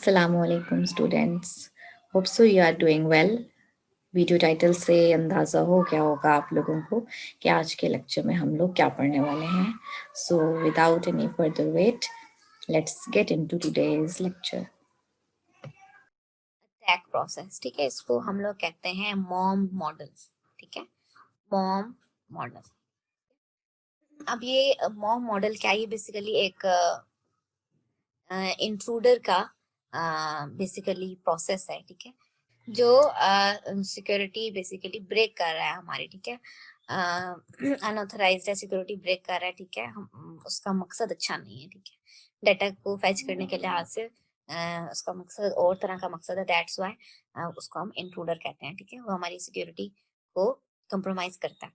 अस्सलामुअलैकुम students, hope so you are doing well. Video title से अंदाज़ा हो गया होगा आप लोगों को कि आज के लेक्चर में हम लोग क्या पढ़ने वाले हैं। So without any further wait, let's get into today's lecture. Attack process, ठीक है, इसको हम लोग कहते हैं मॉम मॉडल। ठीक है, मॉम मॉडल। अब ये मॉम मॉडल क्या है? ये बेसिकली एक इंट्रूडर का बेसिकली प्रोसेस है, ठीक है, जो सिक्योरिटी बेसिकली ब्रेक कर रहा है हमारी, ठीक है, अनऑथराइज्ड है, सिक्योरिटी ब्रेक कर रहा है, ठीक है, हम उसका मकसद अच्छा नहीं है, ठीक है, डाटा को फैच करने के लिहाज से उसका मकसद और तरह का मकसद है, दैट्स व्हाई उसको हम इंट्रूडर कहते हैं, ठीक है, वो हमारी सिक्योरिटी को कंप्रोमाइज करता है।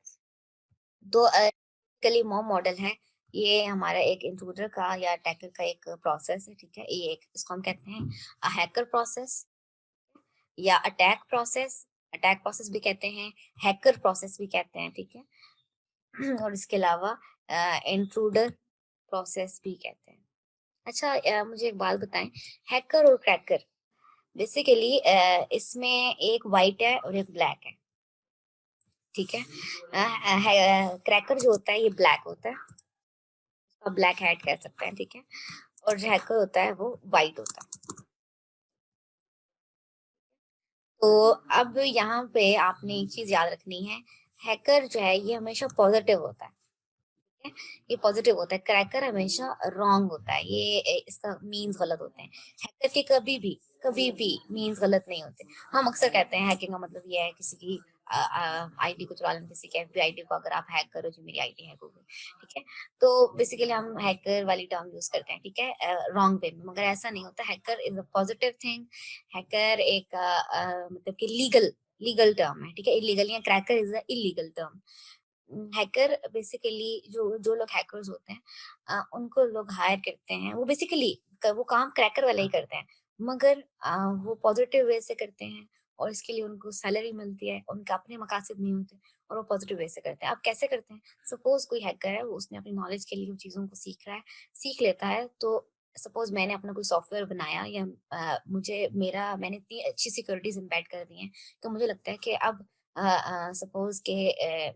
तो बेसिकली मॉम मॉडल है, ये हमारा एक इंट्रूडर का या अटैकर का एक प्रोसेस है, ठीक है, ये एक इसको हम कहते हैं हैकर प्रोसेस या अटैक प्रोसेस भी कहते हैं, हैकर प्रोसेस भी कहते हैं, ठीक है। और इसके अलावा इंट्रूडर प्रोसेस भी कहते हैं। अच्छा, मुझे एक बात बताएं, हैकर और क्रैकर बेसिकली इसमें एक वाइट है और एक ब्लैक है, ठीक है। क्रैकर जो होता है ये ब्लैक होता है, उसका ब्लैक हैट कह सकते हैं, ठीक है, और जो हैकर होता है वो वाइट होता है। तो अब यहाँ पे आपने एक चीज याद रखनी है, हैकर जो है ये हमेशा पॉजिटिव होता है, ठीक है? ये पॉजिटिव होता है, क्रैकर हमेशा रॉन्ग होता है, ये इसका मीन्स गलत होते हैं। हैकर के कभी भी मीन्स गलत नहीं होते। हम अक्सर कहते हैं हैकिंग का मतलब ये है किसी की आईडी को चुरा लेना, किसी के एफबी आईडी को अगर आप हैक करो, जो मेरी आईडी हैक हो गई, ठीक है, तो बेसिकली हम हैकर वाली टर्म यूज करते हैं, ठीक है, रॉन्ग वे में, मगर ऐसा नहीं होता। Hacker is a positive thing. Hacker एक मतलब कि लीगल टर्म है, ठीक है, इलीगल, या cracker is a illegal term. Hacker basically जो जो लोग हैकर्स होते हैं उनको लोग हायर करते हैं, वो बेसिकली वो काम क्रैकर वाले ही करते हैं, मगर वो पॉजिटिव वे से करते हैं और इसके लिए उनको सैलरी मिलती है, उनके अपने मकासद नहीं होते और वो पॉजिटिव वे से करते हैं। अब कैसे करते हैं? सपोज कोई हैकर है, वो उसने अपनी नॉलेज के लिए उन चीजों को सीख रहा है, सीख लेता है, तो सपोज मैंने अपना कोई सॉफ्टवेयर बनाया या मैंने इतनी अच्छी सिक्योरिटीज इम्बेड कर दी है तो मुझे लगता है कि अब सपोज के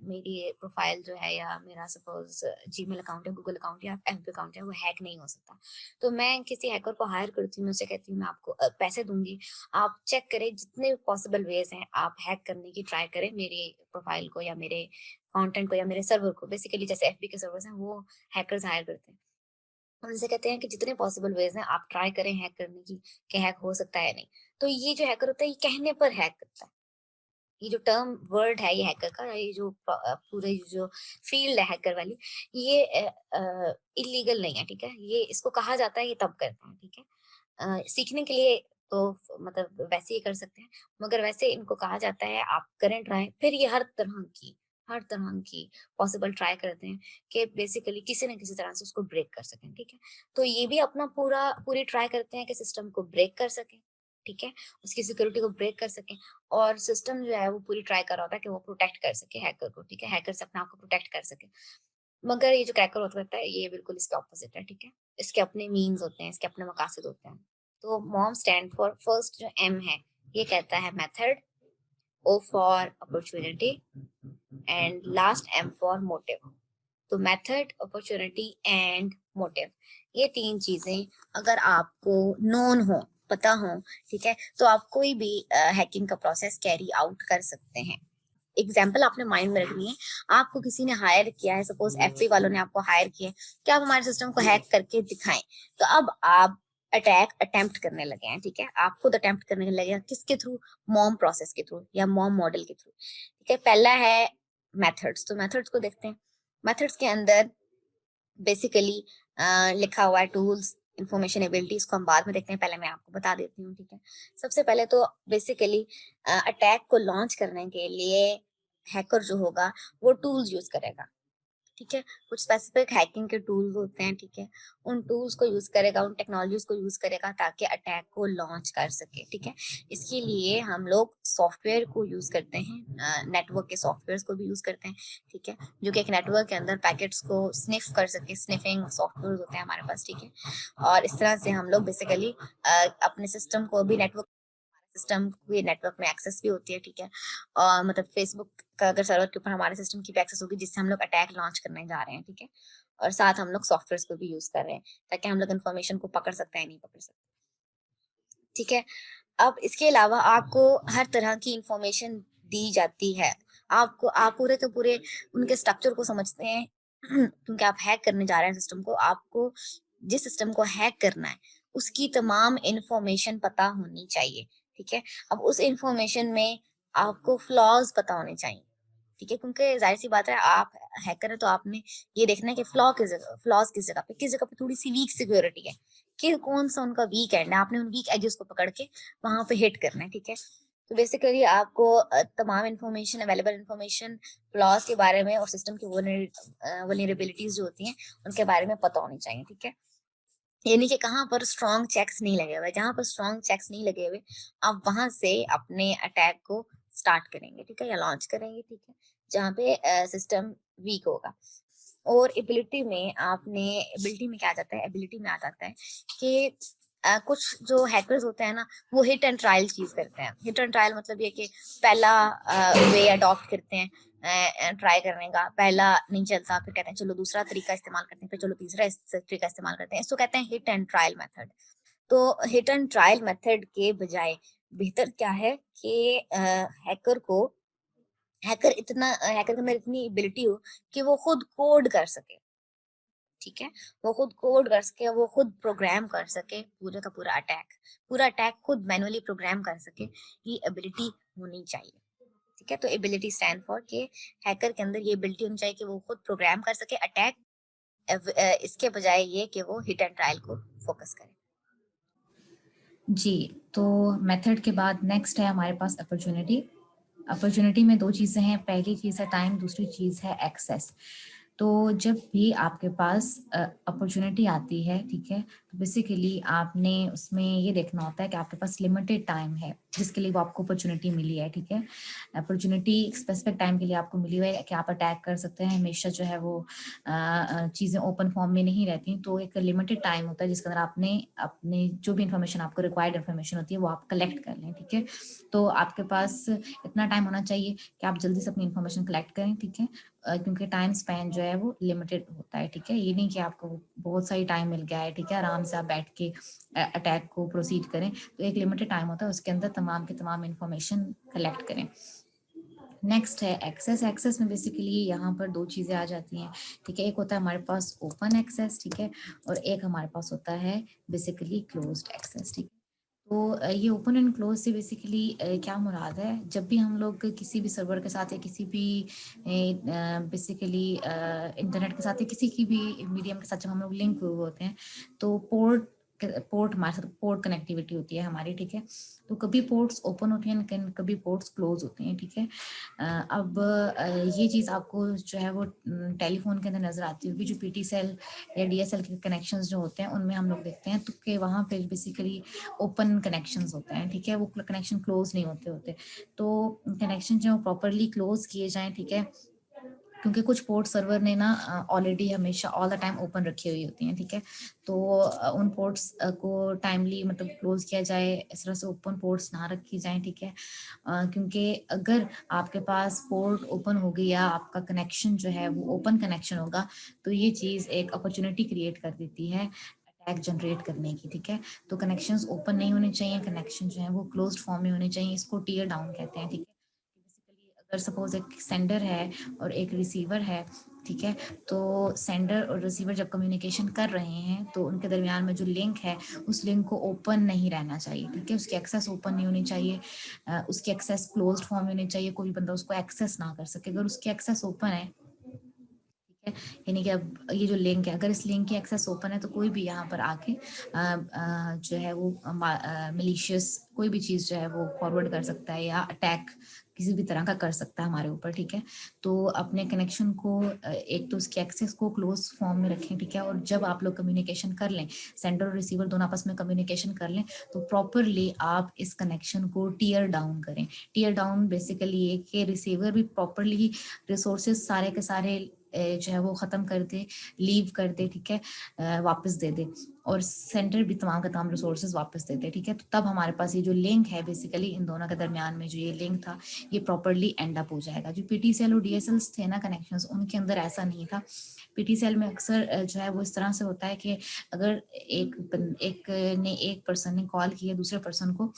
मेरी प्रोफाइल जो है या मेरा सपोज जीमेल अकाउंट है, गूगल अकाउंट या एफबी अकाउंट है, वो हैक नहीं हो सकता। तो मैं किसी हैकर को हायर करती हूँ, उनसे कहती हूँ मैं आपको पैसे दूंगी, आप चेक करें जितने पॉसिबल वेज हैं, आप हैक करने की ट्राई करें मेरी प्रोफाइल को या मेरे कंटेंट को या मेरे सर्वर को। बेसिकली जैसे एफबी के सर्वर्स हैं, वो हैकर्स हायर करते हैं, उनसे कहते हैं कि जितने पॉसिबल वेज हैं आप ट्राई करें हैक करने की, कि हैक हो सकता है या नहीं। तो ये जो हैकर होता है, ये कहने पर हैक करता है। ये जो टर्म वर्ड है ये हैकर का, ये जो पूरे जो फील्ड है हैकर वाली, ये इलीगल नहीं है, ठीक है, ये इसको कहा जाता है, ये तब करते हैं, ठीक है। सीखने के लिए तो मतलब वैसे ही कर सकते हैं, मगर वैसे इनको कहा जाता है आप करें ट्राई, फिर ये हर तरह की पॉसिबल ट्राई करते हैं कि बेसिकली किसी न किसी तरह से उसको ब्रेक कर सकें, ठीक है। तो ये भी अपना पूरी ट्राई करते हैं कि सिस्टम को ब्रेक कर सकें, ठीक है, उसकी सिक्योरिटी को ब्रेक कर सकें, और सिस्टम जो है वो पूरी ट्राई कर रहा होता है कि वो प्रोटेक्ट कर सके हैकर को, ठीक है, हैकर से अपने आप को प्रोटेक्ट कर सके। मगर ये जो क्रैकर होता रहता है, ये बिल्कुल इसके ऑपोजिट है, ठीक है, इसके अपने मीन्स होते हैं, इसके अपने मकासद होते हैं। तो मॉम स्टैंड फॉर फर्स्ट जो एम है, ये कहता है method, o for opportunity, and last M for motive. तो मेथड, अपॉर्चुनिटी एंड मोटिव, ये तीन चीजें अगर आपको नोन हो, पता हो, ठीक है, तो आप कोई भी हैकिंग का प्रोसेस कैरी आउट कर सकते हैं। एग्जाम्पल आपने माइंड में रखनी है, आपको किसी ने हायर किया है, सपोज एफबी वालों ने आपको हायर किया है कि आप हमारे सिस्टम को हैक करके दिखाएं, तो अब आप अटेम्प्ट करने लगे हैं, ठीक है, आप खुद अटेम्प्ट करने लगे हैं, किसके थ्रू? मॉम प्रोसेस के थ्रू या मॉम मॉडल के थ्रू, ठीक है। पहला है मेथड्स, तो मेथड्स को देखते हैं। मेथड्स के अंदर बेसिकली लिखा हुआ है टूल्स, इंफॉर्मेशन एबिलिटीज को हम बाद में देखते हैं, पहले मैं आपको बता देती हूँ, ठीक है। सबसे पहले तो बेसिकली अटैक को लॉन्च करने के लिए हैकर जो होगा वो टूल्स यूज करेगा, ठीक है, कुछ स्पेसिफिक हैकिंग के टूल्स होते हैं, ठीक है, उन टूल्स को यूज करेगा, उन टेक्नोलॉजीज को यूज करेगा ताकि अटैक को लॉन्च कर सके, ठीक है। इसके लिए हम लोग सॉफ्टवेयर को यूज करते हैं, नेटवर्क के सॉफ्टवेयर को भी यूज करते हैं, ठीक है, जो कि एक नेटवर्क के अंदर पैकेट्स को स्निफ कर सके, स्निफिंग सॉफ्टवेयर होते हैं हमारे पास, ठीक है। और इस तरह से हम लोग बेसिकली अपने सिस्टम को भी नेटवर्क सिस्टम भी नेटवर्क में एक्सेस भी होती है, ठीक है। और मतलब फेसबुक का अगर सर्वर के ऊपर हमारे सिस्टम की भी एक्सेस होगी जिससे हम लोग अटैक लॉन्च करने जा रहे हैं, ठीक है। और साथ हम लोग सॉफ्टवेयर को भी यूज कर रहे हैं ताकि हम लोग इन्फॉर्मेशन को पकड़ सकते हैं, नहीं पकड़ सकते, ठीक है। अब इसके अलावा आपको हर तरह की इंफॉर्मेशन दी जाती है, आपको आप पूरे के पूरे उनके स्ट्रक्चर को समझते हैं क्योंकि आप हैक करने जा रहे हैं सिस्टम को, आपको जिस सिस्टम को हैक करना है उसकी तमाम इंफॉर्मेशन पता होनी चाहिए, ठीक है। अब उस इंफॉर्मेशन में आपको फ्लॉज पता होने चाहिए, ठीक है, क्योंकि जाहिर सी बात है आप हैकर है तो आपने ये देखना है कि फ्लॉज किस जगह पे थोड़ी सी वीक सिक्योरिटी है, कि कौन सा उनका वीक एंड है, आपने उन वीक एजेस को पकड़ के वहां पे हिट करना है, ठीक है। तो बेसिकली आपको तमाम इंफॉर्मेशन अवेलेबल इंफॉर्मेशन फ्लॉज के बारे में और सिस्टम की वल्नरेबिलिटीज जो होती हैं उनके बारे में पता होनी चाहिए, ठीक है। यानी कि कहाँ पर स्ट्रॉन्ग चेक्स नहीं लगे हुए, जहां पर स्ट्रॉन्ग चेक्स नहीं लगे हुए आप वहां से अपने अटैक को स्टार्ट करेंगे, ठीक है, या लॉन्च करेंगे, ठीक है, जहाँ पे सिस्टम वीक होगा। और एबिलिटी में क्या आ जाता है, एबिलिटी में आ जाता है कि कुछ जो हैकर्स होते हैं ना वो हिट एंड ट्रायल चीज करते हैं। हिट एंड ट्रायल मतलब ये कि पहला वे अडॉप्ट करते हैं ट्राई करने का, पहला नहीं चलता फिर कहते हैं चलो दूसरा तरीका इस्तेमाल करते हैं, फिर चलो तीसरा तरीका इस्तेमाल करते हैं, इसको कहते हैं हिट एंड ट्रायल मेथड। तो हिट एंड ट्रायल मेथड के बजाय बेहतर क्या है कि हैकर के अंदर इतनी एबिलिटी हो कि वो खुद कोड कर सके, ठीक है, वो खुद कोड कर सके, वो खुद प्रोग्राम कर सके, पूरा अटैक खुद मैनुअली प्रोग्राम कर सके, ये एबिलिटी होनी चाहिए, ठीक है। तो एबिलिटी स्टैंड फॉर कि हैकर के अंदर ये एबिलिटी होनी चाहिए कि वो खुद प्रोग्राम कर सके अटैक, इसके बजाय ये कि वो हिट एंड ट्रायल को फोकस करे। जी, तो मेथड के बाद नेक्स्ट है हमारे पास अपॉर्चुनिटी। अपॉर्चुनिटी में दो चीज़ें हैं, पहली चीज़ है टाइम, दूसरी चीज़ है एक्सेस। तो जब भी आपके पास अपॉर्चुनिटी आती है, ठीक है, तो बेसिकली आपने उसमें ये देखना होता है कि आपके पास लिमिटेड टाइम है जिसके लिए वो आपको अपॉर्चुनिटी मिली है, ठीक है। अपॉर्चुनिटी स्पेसिफिक टाइम के लिए आपको मिली हुई है कि आप अटैक कर सकते हैं, हमेशा जो है वो चीज़ें ओपन फॉर्म में नहीं रहती, तो एक लिमिटेड टाइम होता है जिसके अंदर आपने अपने जो भी इंफॉर्मेशन आपको रिक्वायर्ड इंफॉर्मेशन होती है वो आप कलेक्ट कर लें, ठीक है। तो आपके पास इतना टाइम होना चाहिए कि आप जल्दी से अपनी इंफॉर्मेशन कलेक्ट करें, ठीक है, क्योंकि टाइम स्पैन जो है वो लिमिटेड होता है, ठीक है। ये नहीं कि आपको बहुत सारी टाइम मिल गया है, ठीक है, आराम से आप बैठ के अटैक को प्रोसीड करें, तो एक लिमिटेड टाइम होता है, उसके अंदर तमाम के तमाम इंफॉर्मेशन कलेक्ट करें। नेक्स्ट है एक्सेस। एक्सेस में बेसिकली यहाँ पर दो चीज़ें आ जाती हैं, ठीक है, एक होता है हमारे पास ओपन एक्सेस, ठीक है, और एक हमारे पास होता है बेसिकली क्लोज्ड एक्सेस, ठीक है। तो ये ओपन एंड क्लोज से बेसिकली क्या मुराद है, जब भी हम लोग किसी भी सर्वर के साथ या किसी भी बेसिकली इंटरनेट के साथ या किसी की भी मीडियम के साथ जब हम लोग लिंक हुए होते हैं तो पोर्ट हमारे साथ पोर्ट कनेक्टिविटी होती है हमारी, ठीक है। तो कभी पोर्ट्स ओपन होती हैं लेकिन कभी पोर्ट्स क्लोज होते हैं, ठीक है। अब ये चीज़ आपको जो है वो टेलीफोन के अंदर नजर आती होगी, जो पीटी सेल या डीएसएल के कनेक्शंस जो होते हैं उनमें हम लोग देखते हैं तो कि वहाँ पे बेसिकली ओपन कनेक्शंस होते हैं, ठीक है, वो कनेक्शन क्लोज नहीं होते। तो कनेक्शन जो प्रॉपरली क्लोज किए जाएं, ठीक है, क्योंकि कुछ पोर्ट सर्वर ने ना ऑलरेडी हमेशा ऑल द टाइम ओपन रखी हुई होती हैं, ठीक है। तो उन पोर्ट्स को टाइमली मतलब क्लोज किया जाए, इस तरह से ओपन पोर्ट्स ना रखी जाए, ठीक है, क्योंकि अगर आपके पास पोर्ट ओपन हो गई या आपका कनेक्शन जो है वो ओपन कनेक्शन होगा तो ये चीज़ एक अपॉर्चुनिटी क्रिएट कर देती है अटैक जनरेट करने की, ठीक है। तो कनेक्शंस ओपन नहीं होने चाहिए, कनेक्शन जो है वो क्लोज्ड फॉर्म में होने चाहिए, इसको टीयर डाउन कहते हैं, ठीक है। बेसिकली अगर सपोज एक सेंडर है और एक रिसीवर है, ठीक है, तो सेंडर और रिसीवर जब कम्युनिकेशन कर रहे हैं तो उनके दरमियान में जो लिंक है उस लिंक को ओपन नहीं रहना चाहिए, ठीक है, उसकी एक्सेस ओपन नहीं होनी चाहिए, उसकी एक्सेस क्लोज्ड फॉर्म में होनी चाहिए, कोई बंदा उसको एक्सेस ना कर सके। अगर उसकी एक्सेस ओपन है, यानी कि अब ये जो लिंक है, अगर इस लिंक की एक्सेस ओपन है तो कोई भी यहाँ पर आके जो है वो मिलीशियस कोई भी चीज़ जो है वो फॉरवर्ड कर सकता है या अटैक किसी भी तरह का कर सकता है हमारे ऊपर, ठीक है। तो अपने कनेक्शन को एक तो उसकी एक्सेस को क्लोज फॉर्म में रखें, ठीक है। और जब आप लोग कम्युनिकेशन कर लें, सेंडर और रिसीवर दोनों आपस में कम्युनिकेशन कर लें, तो प्रॉपरली आप इस कनेक्शन को टीयर डाउन करें। टीयर डाउन बेसिकली ये कि रिसीवर भी प्रॉपरली रिसोर्सेज सारे के सारे जो है वो ख़त्म कर दे, लीव कर दे, ठीक है, वापस दे दे, और सेंटर भी तमाम के तमाम रिसोर्सेज वापस दे दे, ठीक है। तो तब हमारे पास ये जो लिंक है बेसिकली इन दोनों के दरमियान में जो ये लिंक था ये प्रॉपरली एंड अप हो जाएगा। जो पीटीसीएल और डीएसएल थे ना कनेक्शंस, उनके अंदर ऐसा नहीं था। पीटीसीएल में अक्सर जो है वो इस तरह से होता है कि अगर एक पर्सन ने कॉल की है दूसरे पर्सन को,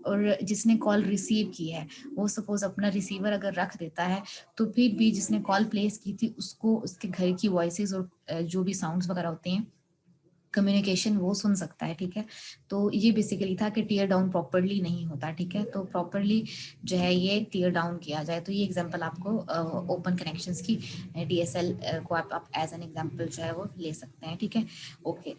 और जिसने कॉल रिसीव की है वो सपोज अपना रिसीवर अगर रख देता है, तो फिर भी जिसने कॉल प्लेस की थी उसको उसके घर की वॉइसेस और जो भी साउंड्स वगैरह होते हैं, कम्युनिकेशन वो सुन सकता है, ठीक है। तो ये बेसिकली था कि टीयर डाउन प्रॉपरली नहीं होता, ठीक है। तो प्रॉपरली जो है ये टीयर डाउन किया जाए। तो ये एग्जांपल आपको ओपन कनेक्शंस की डीएसएल को आप एज एन एग्जांपल जो है वो ले सकते हैं, ठीक है। ओके,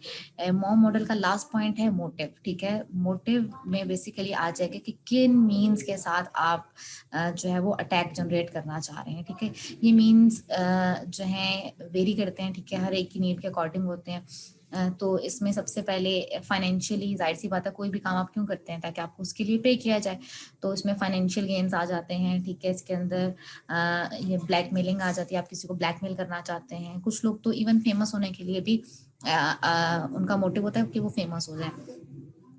मॉम मॉडल का लास्ट पॉइंट है मोटिव, ठीक है। मोटिव में बेसिकली आ जाएगा कि किन मीन्स के साथ आप जो है वो अटैक जनरेट करना चाह रहे हैं, ठीक है। ये मीन्स जो है वेरी करते हैं, ठीक है, हर एक की नीड के अकॉर्डिंग होते हैं। तो इसमें सबसे पहले फाइनेंशियली, जाहिर सी बात है, कोई भी काम आप क्यों करते हैं, ताकि आपको उसके लिए पे किया जाए। तो इसमें फाइनेंशियल गेन्स आ जाते हैं, ठीक है। इसके अंदर ये ब्लैकमेलिंग आ जाती है, आप किसी को ब्लैकमेल करना चाहते हैं। कुछ लोग तो इवन फेमस होने के लिए भी उनका मोटिव होता है कि वो फेमस हो जाए।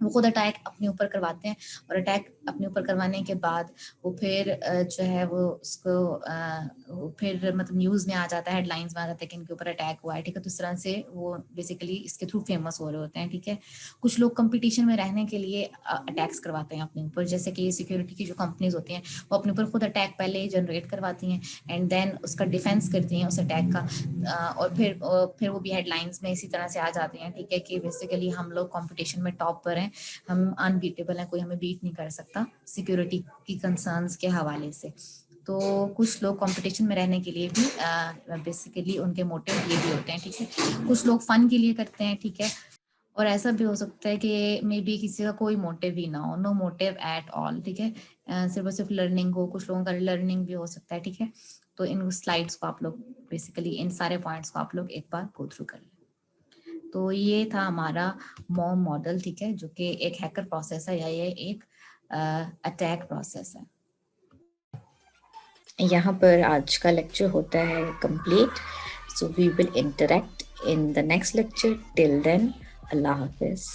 वो खुद अटैक अपने ऊपर करवाते हैं, और अटैक अपने ऊपर करवाने के बाद वो फिर जो है वो उसको फिर मतलब न्यूज़ में आ जाता है, हेडलाइंस में आ जाता है कि इनके ऊपर अटैक हुआ है, ठीक है। तो इस तरह से वो बेसिकली इसके थ्रू फेमस हो रहे होते हैं, ठीक है। कुछ लोग कंपटीशन में रहने के लिए अटैक्स करवाते हैं अपने ऊपर, जैसे कि सिक्योरिटी की जो कंपनीज होती हैं वो अपने ऊपर खुद अटैक पहले ही जनरेट करवाती हैं एंड देन उसका डिफेंस करती हैं उस अटैक का, और फिर वो भी हेडलाइंस में इसी तरह से आ जाते हैं, ठीक है, कि बेसिकली हम लोग कंपटीशन में टॉप पर हैं, हम अनबीटेबल हैं, कोई हमें बीट नहीं कर सकता सिक्योरिटी की कंसर्न्स के हवाले से। तो कुछ लोग कंपटीशन में रहने के लिए भी बेसिकली उनके मोटिव ये भी होते हैं, ठीक है। कुछ लोग फन के लिए करते हैं, ठीक है। और ऐसा भी हो सकता है कि मे बी किसी का कोई मोटिव ही ना हो, नो मोटिव एट ऑल, ठीक है। सिर्फ और सिर्फ लर्निंग हो, कुछ लोगों का लर्निंग भी हो सकता है, ठीक है। तो इन स्लाइड्स को आप लोग बेसिकली इन सारे पॉइंट्स को आप लोग एक बार गो थ्रू कर लें। तो ये था हमारा मॉम मॉडल, ठीक है, जो कि एक हैकर प्रोसेस है या ये एक अटैक प्रोसेस है। यहाँ पर आज का लेक्चर होता है complete. So we will interact in the next lecture. Till then, अल्लाह हाफिज।